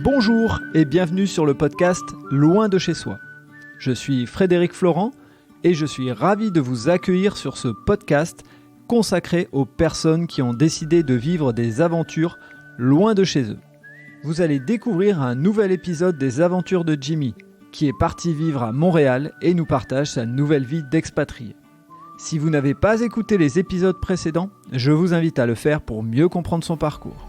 Bonjour et bienvenue sur le podcast Loin de chez soi. Je suis Frédéric Florent et je suis ravi de vous accueillir sur ce podcast consacré aux personnes qui ont décidé de vivre des aventures loin de chez eux. Vous allez découvrir un nouvel épisode des aventures de Jimmy, qui est parti vivre à Montréal et nous partage sa nouvelle vie d'expatrié. Si vous n'avez pas écouté les épisodes précédents, je vous invite à le faire pour mieux comprendre son parcours.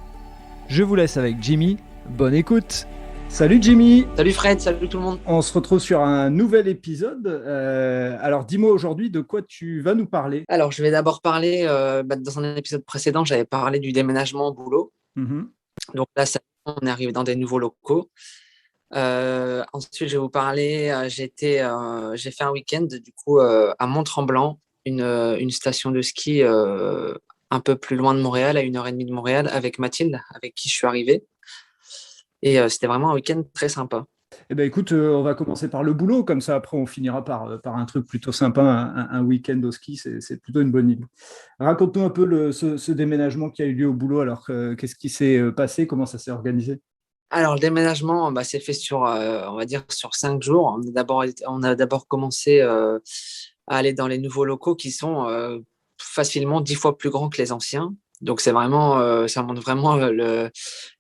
Je vous laisse avec Jimmy. Bonne écoute. Salut Jimmy. Salut Fred, salut tout le monde. On se retrouve sur un nouvel épisode. Alors dis-moi aujourd'hui de quoi tu vas nous parler. Alors je vais d'abord parler, dans un épisode précédent, j'avais parlé du déménagement au boulot. Donc là, on est arrivé dans des nouveaux locaux. Ensuite, je vais vous parler, j'ai fait un week-end du coup à Mont-Tremblant, une station de ski un peu plus loin de Montréal, à 1h30 de Montréal, avec Mathilde, avec qui je suis arrivé. Et c'était vraiment un week-end très sympa. Eh ben, écoute, on va commencer par le boulot, comme ça après on finira par un truc plutôt sympa, un week-end au ski, c'est plutôt une bonne idée. Raconte-nous un peu ce déménagement qui a eu lieu au boulot, alors qu'est-ce qui s'est passé, comment ça s'est organisé? Alors le déménagement s'est fait sur, on va dire, sur 5 jours. On a d'abord commencé à aller dans les nouveaux locaux qui sont facilement 10 fois plus grands que les anciens. Donc c'est vraiment, ça montre vraiment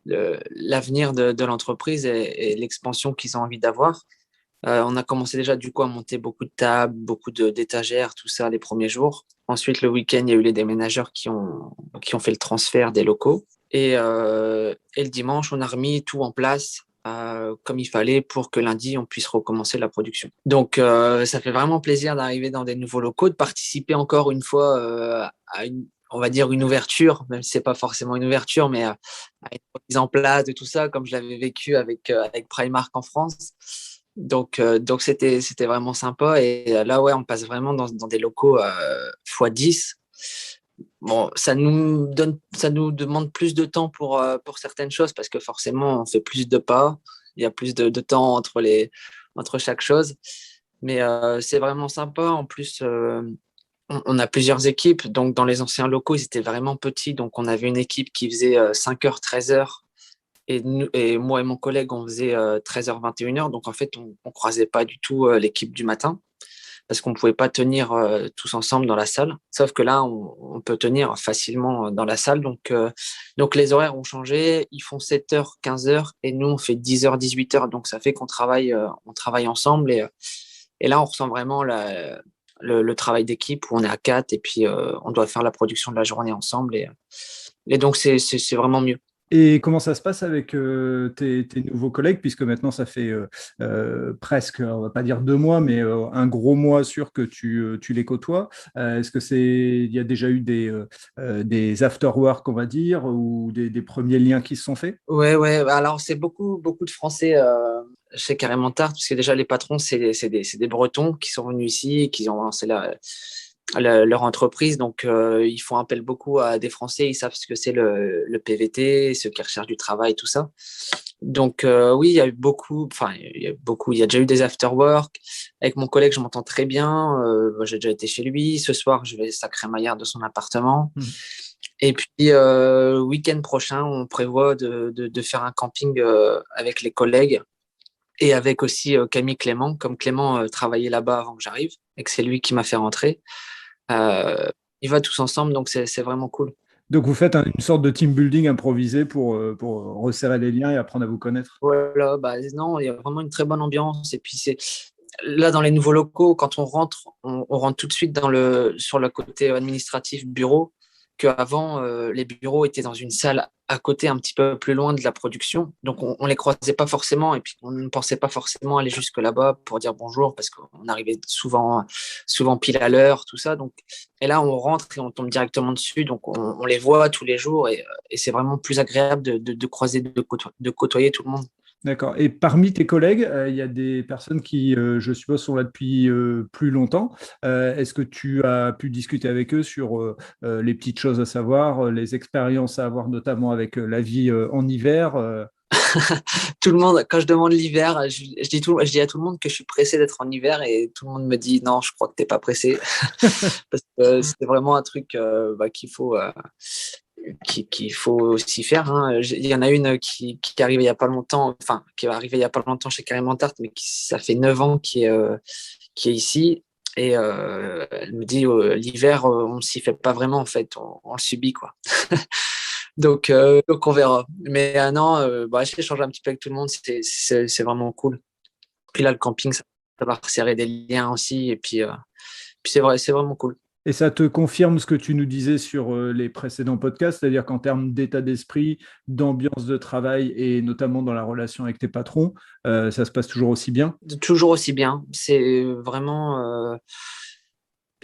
l'avenir de l'entreprise et l'expansion qu'ils ont envie d'avoir. On a commencé déjà du coup à monter beaucoup de tables, beaucoup d'étagères, tout ça les premiers jours. Ensuite, le week-end, il y a eu les déménageurs qui ont fait le transfert des locaux. Et le dimanche, on a remis tout en place comme il fallait pour que lundi, on puisse recommencer la production. Donc, ça fait vraiment plaisir d'arriver dans des nouveaux locaux, de participer encore une fois à on va dire une ouverture, même si c'est pas forcément une ouverture, mais à une mise en place de tout ça, comme je l'avais vécu avec Primark en France. Donc c'était vraiment sympa. Et là, ouais, on passe vraiment dans des locaux x10. Bon, ça nous demande plus de temps pour certaines choses parce que forcément, on fait plus de pas. Il y a plus de temps entre chaque chose. Mais c'est vraiment sympa. En plus, on a plusieurs équipes. Donc, dans les anciens locaux, ils étaient vraiment petits. Donc, on avait une équipe qui faisait 5h, 13h. Et moi et mon collègue, on faisait 13h, 21h. Donc, en fait, on ne croisait pas du tout l'équipe du matin parce qu'on ne pouvait pas tenir tous ensemble dans la salle. Sauf que là, on peut tenir facilement dans la salle. Donc les horaires ont changé. Ils font 7h, 15h et nous, on fait 10h, 18h. Donc, ça fait qu'on travaille ensemble. Et là, on ressent vraiment le travail d'équipe où on est à 4 et puis on doit faire la production de la journée ensemble. Et donc, c'est vraiment mieux. Et comment ça se passe avec tes nouveaux collègues, puisque maintenant ça fait presque, on va pas dire 2 mois, mais un gros mois sûr que tu les côtoies. Est-ce que il y a déjà eu des after-work, on va dire, ou des premiers liens qui se sont faits? Ouais. Alors, c'est beaucoup de Français chez Carrément Tarte, parce que déjà, les patrons, c'est des Bretons qui sont venus ici et qui ont lancé leur entreprise. Donc, ils font appel beaucoup à des Français. Ils savent ce que c'est le PVT, ceux qui recherchent du travail, tout ça. Donc, oui, il y a déjà eu des after-work. Avec mon collègue, je m'entends très bien. Moi, j'ai déjà été chez lui. Ce soir, je vais à Crémaillère de son appartement. Et puis, week-end prochain, on prévoit de faire un camping avec les collègues et avec aussi Camille Clément. Comme Clément travaillait là-bas avant que j'arrive et que c'est lui qui m'a fait rentrer, il va tous ensemble, donc c'est vraiment cool. Donc vous faites une sorte de team building improvisé pour resserrer les liens et apprendre à vous connaître. Voilà, non, il y a vraiment une très bonne ambiance. Et puis, là, dans les nouveaux locaux, quand on rentre, on rentre tout de suite sur le côté administratif bureau, qu'avant, les bureaux étaient dans une salle à côté, un petit peu plus loin de la production. Donc, on ne les croisait pas forcément et puis on ne pensait pas forcément aller jusque là-bas pour dire bonjour parce qu'on arrivait souvent pile à l'heure, tout ça. Donc, et là, on rentre et on tombe directement dessus. Donc, on les voit tous les jours et c'est vraiment plus agréable de croiser, de côtoyer tout le monde. D'accord. Et parmi tes collègues, il y a des personnes qui, je suppose, sont là depuis plus longtemps. Est-ce que tu as pu discuter avec eux sur les petites choses à savoir, les expériences à avoir, notamment avec la vie en hiver Tout le monde, quand je demande l'hiver, je dis à tout le monde que je suis pressé d'être en hiver et tout le monde me dit non, je crois que tu n'es pas pressé. Parce que c'est vraiment un truc qu'il faut. qu'il faut aussi faire. Hein. Il y en a une qui est arrivée il y a pas longtemps, enfin qui est arrivée il y a pas longtemps chez Carrément Tarte, mais ça fait 9 ans qui est ici. Et elle me dit l'hiver, on s'y fait pas vraiment en fait, on le subit quoi. Donc on verra. Mais non, j'ai échangé un petit peu avec tout le monde, c'est vraiment cool. Puis là, le camping, ça va resserrer des liens aussi. Et puis c'est vrai, c'est vraiment cool. Et ça te confirme ce que tu nous disais sur les précédents podcasts, c'est-à-dire qu'en termes d'état d'esprit, d'ambiance de travail et notamment dans la relation avec tes patrons, ça se passe toujours aussi bien? Toujours aussi bien. C'est vraiment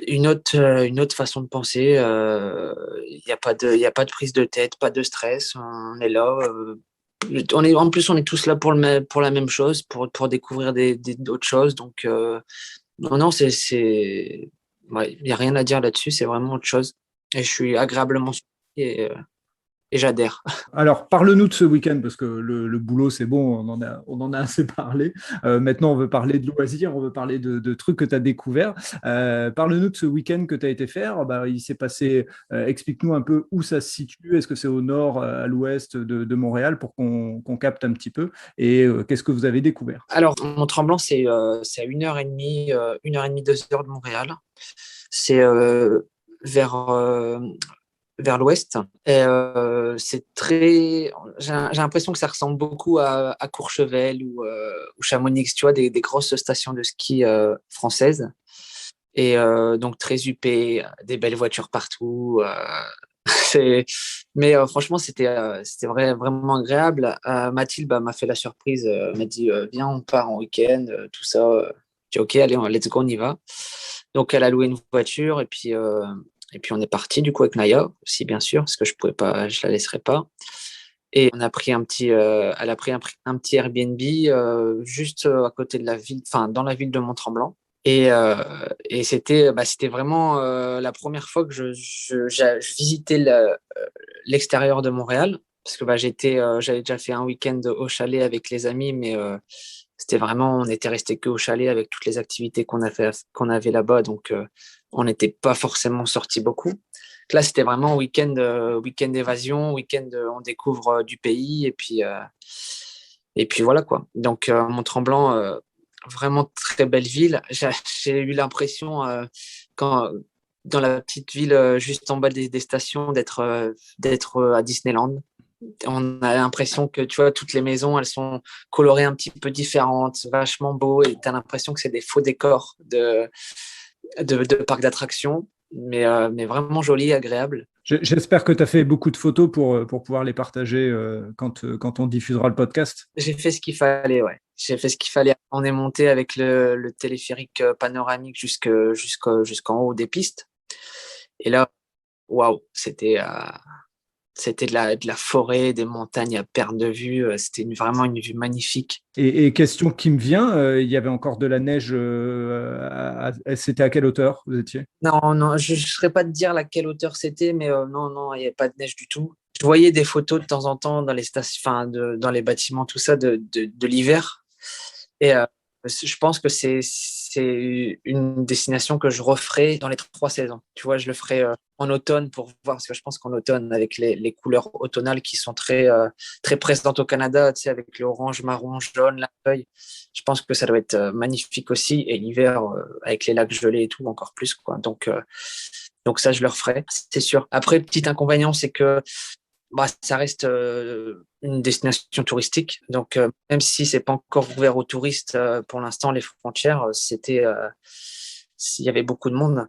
une autre façon de penser. Il n'y a pas de, il y a pas de prise de tête, pas de stress. On est là. En plus, on est tous là pour la même chose, pour découvrir d'autres choses. Donc, non, non, ouais, il n'y a rien à dire là-dessus. C'est vraiment autre chose. Et je suis agréablement surpris et j'adhère. Alors, parle-nous de ce week-end, parce que le boulot, c'est bon, on en a assez parlé. Maintenant, on veut parler de loisirs, on veut parler de trucs que tu as découverts. Parle-nous de ce week-end que tu as été faire. Bah, il s'est passé, explique-nous un peu où ça se situe. Est-ce que c'est au nord, à l'ouest de Montréal, pour qu'on capte un petit peu? Et qu'est-ce que vous avez découvert? Alors, Mont-Tremblant, c'est à 1h30, 1h30, 2 heures de Montréal. C'est vers l'ouest. Et c'est très. J'ai l'impression que ça ressemble beaucoup à Courchevel ou Chamonix, tu vois, des grosses stations de ski françaises. Et donc très huppé, des belles voitures partout. C'est... Mais franchement, c'était vraiment agréable. Mathilde m'a fait la surprise, m'a dit viens, on part en week-end, tout ça. J'ai dit ok, allez, let's go, on y va. Donc elle a loué une voiture et puis on est parti du coup avec Naya aussi bien sûr parce que je pouvais pas, je la laisserai pas. Et on a pris elle a pris un petit Airbnb juste à côté de la ville, enfin dans la ville de Mont-Tremblant. Et c'était vraiment la première fois que je visitais l'extérieur de Montréal. Parce que j'avais déjà fait un week-end au chalet avec les amis, mais c'était vraiment, on était resté que au chalet avec toutes les activités qu'on avait là-bas. Donc, on n'était pas forcément sorti beaucoup. Là, c'était vraiment week-end évasion, week-end on découvre du pays et puis voilà quoi. Donc, Mont-Tremblant, vraiment très belle ville. J'ai eu l'impression, quand, dans la petite ville juste en bas des stations, d'être à Disneyland. On a l'impression que, tu vois, toutes les maisons, elles sont colorées un petit peu différentes, vachement beau, et tu as l'impression que c'est des faux décors de parcs d'attractions, mais vraiment joli, agréable. J'espère que tu as fait beaucoup de photos pour pouvoir les partager quand on diffusera le podcast. J'ai fait ce qu'il fallait, ouais. J'ai fait ce qu'il fallait. On est monté avec le téléphérique panoramique jusqu'en haut des pistes. Et là, waouh, c'était de la forêt, des montagnes à perte de vue. C'était vraiment une vue magnifique. Et question qui me vient, il y avait encore de la neige, c'était à quelle hauteur vous étiez? Non, non, je ne saurais pas te dire à quelle hauteur c'était, mais non, non, il n'y avait pas de neige du tout. Je voyais des photos de temps en temps dans les stations, enfin, dans les bâtiments, tout ça, de l'hiver. Et je pense que c'est une destination que je referai dans les 3 saisons. Tu vois, je le ferai en automne pour voir, parce que je pense qu'en automne, avec les couleurs automnales qui sont très présentes au Canada, tu sais, avec le orange, marron, jaune, la feuille, je pense que ça doit être magnifique aussi. Et l'hiver, avec les lacs gelés et tout, encore plus, quoi. Donc ça, je le referai, c'est sûr. Après, petit inconvénient, c'est que ça reste une destination touristique. Donc, même si c'est pas encore ouvert aux touristes pour l'instant, les frontières, il y avait beaucoup de monde.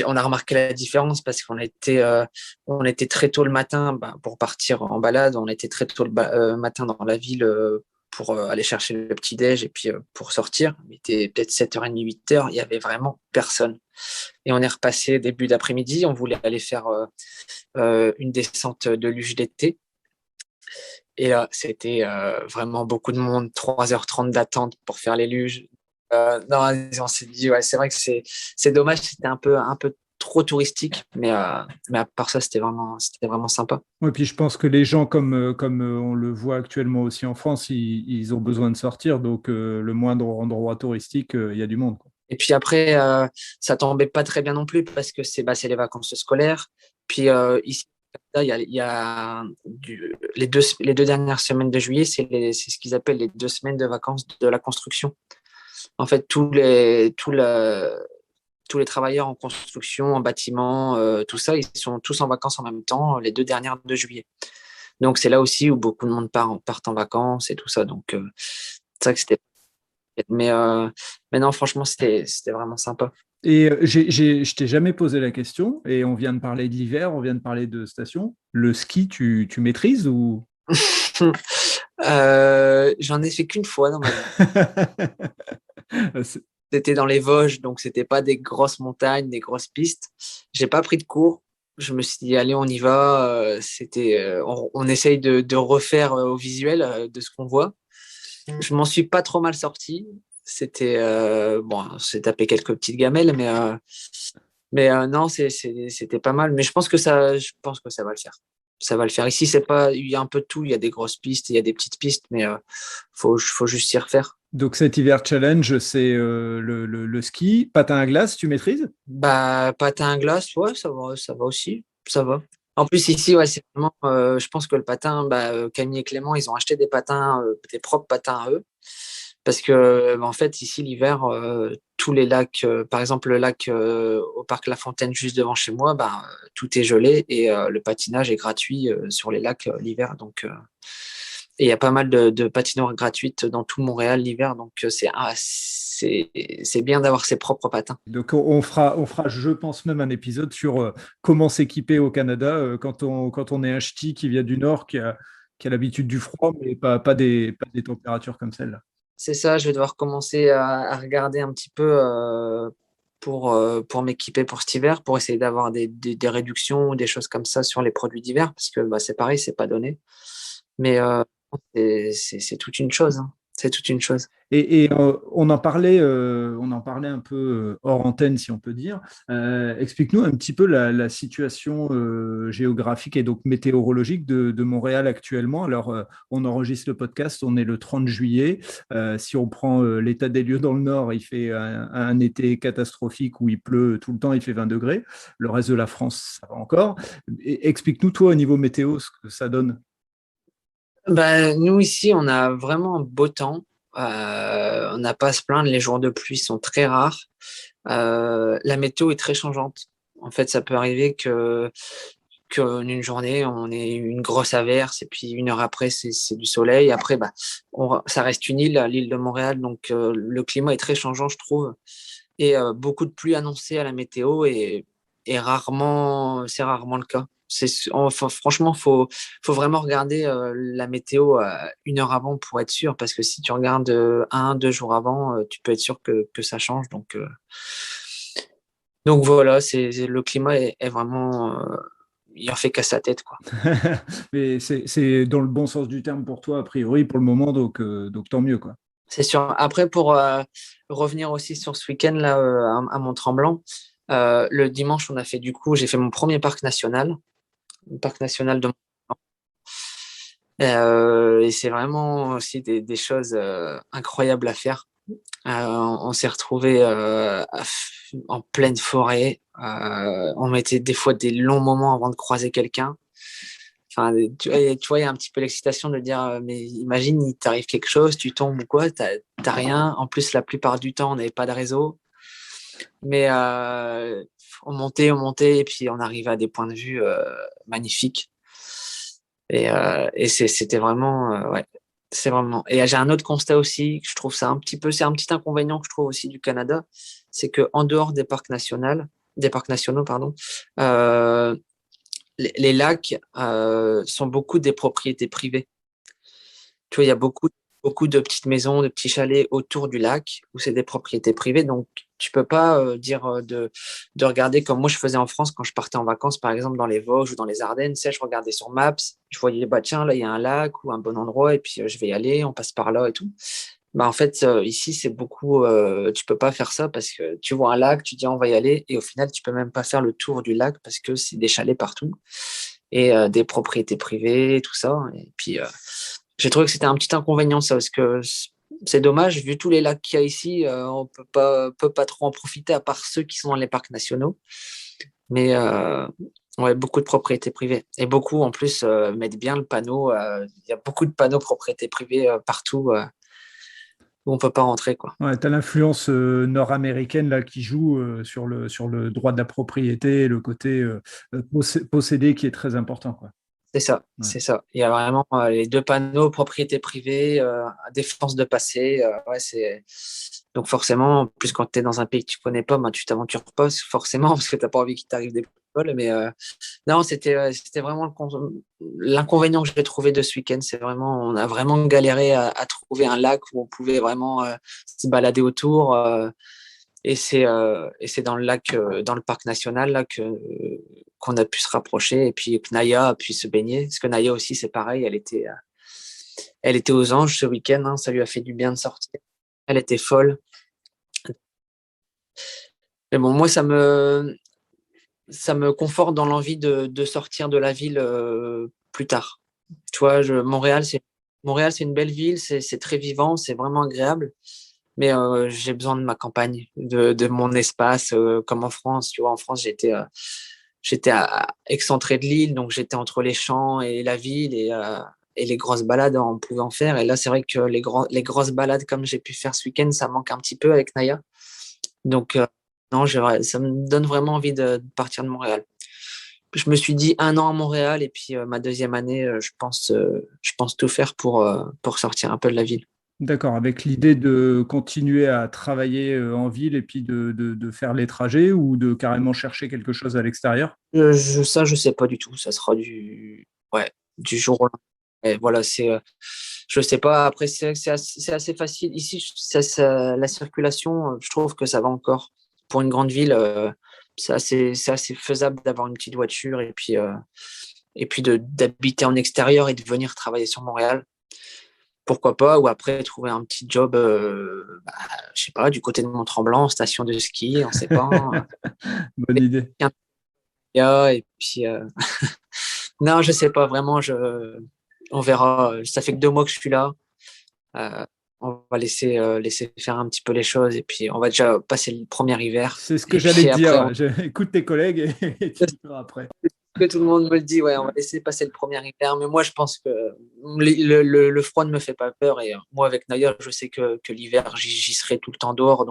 On a remarqué la différence parce on était très tôt le matin pour partir en balade. On était très tôt le matin dans la ville pour aller chercher le petit-déj et puis pour sortir. Il était peut-être 7h30, 8h. Il y avait vraiment personne. Et on est repassé début d'après-midi. On voulait aller faire une descente de luge d'été. Et là, c'était vraiment beaucoup de monde, 3h30 d'attente pour faire les luges. Non, on s'est dit, ouais, c'est vrai que c'est dommage, c'était un peu trop touristique, mais à part ça, c'était vraiment sympa. Oui, puis je pense que les gens, comme on le voit actuellement aussi en France, ils ont besoin de sortir, donc le moindre endroit touristique, il y a du monde, quoi. Et puis après, ça tombait pas très bien non plus parce que c'est les vacances scolaires. Puis ici, Là, les deux dernières semaines de juillet, c'est ce qu'ils appellent les 2 semaines de vacances de la construction. En fait, tous les travailleurs en construction, en bâtiment, tout ça, ils sont tous en vacances en même temps, les 2 dernières de juillet. Donc, c'est là aussi où beaucoup de monde partent en vacances et tout ça. Donc, c'est ça que c'était. Mais non, franchement, c'était vraiment sympa. Et je t'ai jamais posé la question, et on vient de parler de l'hiver, on vient de parler de station. Le ski, tu maîtrises ou? J'en ai fait qu'une fois dans ma vie. C'est- C'était dans les Vosges, donc c'était pas des grosses montagnes, des grosses pistes. J'ai pas pris de cours. Je me suis dit, allez, on y va. On essaye de refaire au visuel de ce qu'on voit. Je m'en suis pas trop mal sorti. Bon, on s'est tapé quelques petites gamelles, mais non, c'était pas mal. Mais je pense que ça va le faire. Ça va le faire. Ici, c'est pas, il y a un peu de tout. Il y a des grosses pistes, il y a des petites pistes, mais faut juste s'y refaire. Donc cet hiver challenge, c'est le ski, patin à glace, tu maîtrises? Bah, patin à glace, ouais, ça va aussi, ça va. En plus, ici, ouais, c'est vraiment, je pense que le patin, bah, Camille et Clément, ils ont acheté des patins, des propres patins à eux. Parce que, en fait, ici, l'hiver, tous les lacs, par exemple, le lac au parc La Fontaine, juste devant chez moi, bah, tout est gelé et le patinage est gratuit sur les lacs l'hiver. Donc, et il y a pas mal de patinoires gratuites dans tout Montréal l'hiver. Donc, c'est bien d'avoir ses propres patins. Donc on fera, je pense même un épisode sur comment s'équiper au Canada quand on est un ch'ti qui vient du Nord, qui a l'habitude du froid, mais pas des températures comme celle-là. C'est ça, je vais devoir commencer à regarder un petit peu pour m'équiper pour cet hiver, pour essayer d'avoir des réductions ou des choses comme ça sur les produits d'hiver, parce que bah, c'est pareil, c'est pas donné. Mais c'est toute une chose, hein. C'est toute une chose. Et on en parlait un peu hors antenne, si on peut dire. Explique-nous un petit peu la situation géographique et donc météorologique de Montréal actuellement. Alors, on enregistre le podcast, on est le 30 juillet. Si on prend l'état des lieux dans le nord, il fait un été catastrophique où il pleut tout le temps, il fait 20 degrés. Le reste de la France, ça va encore. Explique-nous, toi, au niveau météo, ce que ça donne. Bah, nous, ici, on a vraiment un beau temps. On n'a pas à se plaindre, les jours de pluie sont très rares. La météo est très changeante. En fait, ça peut arriver qu'en une journée, on ait une grosse averse et puis une heure après, c'est du soleil. Après, bah, ça reste une île, l'île de Montréal, donc le climat est très changeant, je trouve. Et beaucoup de pluie annoncée à la météo et c'est rarement le cas. Enfin, franchement, faut vraiment regarder la météo une heure avant pour être sûr, parce que si tu regardes 1, 2 jours avant, tu peux être sûr que ça change. Donc voilà, le climat est vraiment, il en fait qu'à sa tête, quoi. Mais c'est dans le bon sens du terme pour toi, a priori, pour le moment, donc tant mieux, quoi. C'est sûr. Après, pour revenir aussi sur ce week-end là à Mont-Tremblant, le dimanche, j'ai fait mon premier parc national, le parc national de Mont-Tremblant. Et c'est vraiment aussi des choses incroyables à faire. On s'est retrouvé en pleine forêt. On mettait des fois des longs moments avant de croiser quelqu'un. Enfin, tu vois, il y a un petit peu l'excitation de dire, mais imagine, il t'arrive quelque chose, tu tombes ou quoi, t'as rien. En plus, la plupart du temps, on n'avait pas de réseau. Mais on montait, et puis on arrivait à des points de vue magnifiques. Et c'était vraiment, ouais, c'est vraiment. Et j'ai un autre constat aussi, que je trouve ça c'est un petit inconvénient que je trouve aussi du Canada, c'est que en dehors des parcs nationaux, pardon, euh, les lacs sont beaucoup des propriétés privées. Tu vois, il y a beaucoup de petites maisons, de petits chalets autour du lac où c'est des propriétés privées. Donc, tu peux pas dire de regarder comme moi je faisais en France quand je partais en vacances, par exemple dans les Vosges ou dans les Ardennes. Tu sais, je regardais sur Maps, je voyais, bah tiens, là, il y a un lac ou un bon endroit et puis je vais y aller, on passe par là et tout. Bah, en fait, ici, c'est beaucoup, tu peux pas faire ça parce que tu vois un lac, tu dis on va y aller et au final, tu peux même pas faire le tour du lac parce que c'est des chalets partout et des propriétés privées, tout ça. Et puis, j'ai trouvé que c'était un petit inconvénient, ça, parce que c'est dommage, vu tous les lacs qu'il y a ici, on peut pas trop en profiter à part ceux qui sont dans les parcs nationaux. Mais Ouais, beaucoup de propriétés privées. Et beaucoup, en plus, mettent bien le panneau. Il y a beaucoup de panneaux propriétés privées partout où on peut pas rentrer, quoi. Ouais, tu as l'influence nord-américaine là, qui joue sur le droit de la propriété et le côté possédé qui est très important, quoi. C'est ça, Ouais. c'est ça. Il y a vraiment les deux panneaux, propriété privée, défense de passé. Ouais, donc forcément, en plus quand tu es dans un pays que tu connais pas, ben, tu t'aventures pas forcément parce que tu n'as pas envie qu'il t'arrive des vols. Mais non, c'était vraiment l'inconvénient que j'ai trouvé de ce week-end. C'est vraiment, on a vraiment galéré à trouver un lac où on pouvait vraiment se balader autour. Et c'est dans le lac, dans le parc national là qu'on a pu se rapprocher et puis que Naya a pu se baigner. Parce que Naya aussi, c'est pareil, elle était aux anges ce week-end, hein, ça lui a fait du bien de sortir. Elle était folle. Mais bon, moi, ça me conforte dans l'envie de sortir de la ville plus tard. Tu vois, Montréal, c'est une belle ville, c'est très vivant, c'est vraiment agréable. Mais j'ai besoin de ma campagne, de mon espace, comme en France. Tu vois, en France, j'étais excentré de l'île, donc j'étais entre les champs et la ville et les grosses balades, on pouvait en faire. Et là, c'est vrai que les grosses balades comme j'ai pu faire ce week-end, ça manque un petit peu avec Naya. Donc, non, ça me donne vraiment envie de partir de Montréal. Je me suis dit 1 an à Montréal et puis ma deuxième année, je pense tout faire pour sortir un peu de la ville. D'accord, avec l'idée de continuer à travailler en ville et puis de faire les trajets ou de carrément chercher quelque chose à l'extérieur? Ça, je sais pas du tout. Ça sera ouais, du jour au lendemain. Et voilà, je sais pas. Après, c'est assez facile. Ici, la circulation, je trouve que ça va encore. Pour une grande ville, c'est assez faisable d'avoir une petite voiture et puis d'habiter en extérieur et de venir travailler sur Montréal. Pourquoi pas? Ou après, trouver un petit job, je sais pas, du côté de Mont-Tremblant, station de ski, on sait pas, hein. Bonne idée. Et puis, non, je sais pas vraiment. On verra. Ça fait que 2 mois que je suis là. Euh, on va laisser faire un petit peu les choses et puis on va déjà passer le premier hiver. C'est ce que Et j'allais puis te après, dire. Écoute tes collègues et tu me diras après. que tout le monde me le dit, ouais, on va laisser passer le premier hiver. Mais moi, je pense que le froid ne me fait pas peur. Et moi, avec Naya, je sais que l'hiver, j'y serai tout le temps dehors.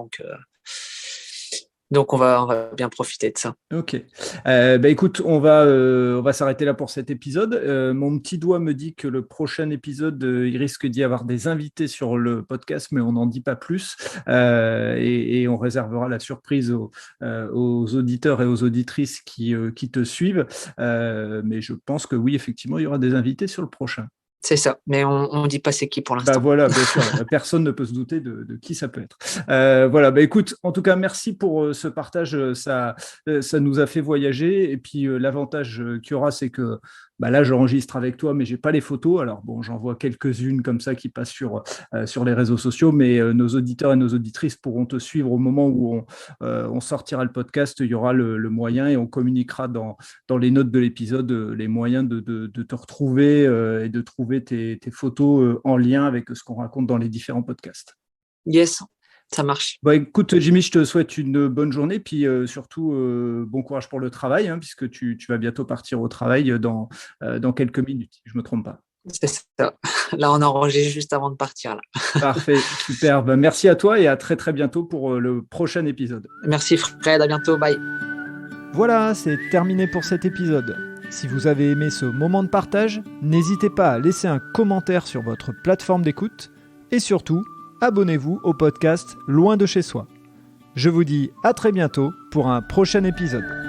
Donc on va bien profiter de ça. Ok. Bah écoute, on va s'arrêter là pour cet épisode. Mon petit doigt me dit que le prochain épisode, il risque d'y avoir des invités sur le podcast, mais on n'en dit pas plus. Et on réservera la surprise aux auditeurs et aux auditrices qui te suivent. Mais je pense que oui, effectivement, il y aura des invités sur le prochain. C'est ça. Mais on dit pas c'est qui pour Bah l'instant. voilà, bien sûr, personne ne peut se douter de qui ça peut être. Voilà, bah écoute, en tout cas, merci pour ce partage, ça nous a fait voyager. Et puis l'avantage qu'il y aura, c'est que bah là, j'enregistre avec toi, mais j'ai pas les photos. Alors bon, j'en vois quelques-unes comme ça qui passent sur les réseaux sociaux, mais nos auditeurs et nos auditrices pourront te suivre au moment où on sortira le podcast. Il y aura le moyen et on communiquera dans les notes de l'épisode les moyens de te retrouver et de trouver tes photos en lien avec ce qu'on raconte dans les différents podcasts. Yes, ça marche. Bon, écoute, Jimmy, je te souhaite une bonne journée, puis surtout bon courage pour le travail, hein, puisque tu vas bientôt partir au travail dans quelques minutes, si je ne me trompe pas. C'est ça. Là, on enregistre juste avant de partir. Là. Parfait, super. Ben, merci à toi et à très très bientôt pour le prochain épisode. Merci Fred, à bientôt, bye. Voilà, c'est terminé pour cet épisode. Si vous avez aimé ce moment de partage, n'hésitez pas à laisser un commentaire sur votre plateforme d'écoute et surtout, abonnez-vous au podcast Loin de chez soi. Je vous dis à très bientôt pour un prochain épisode.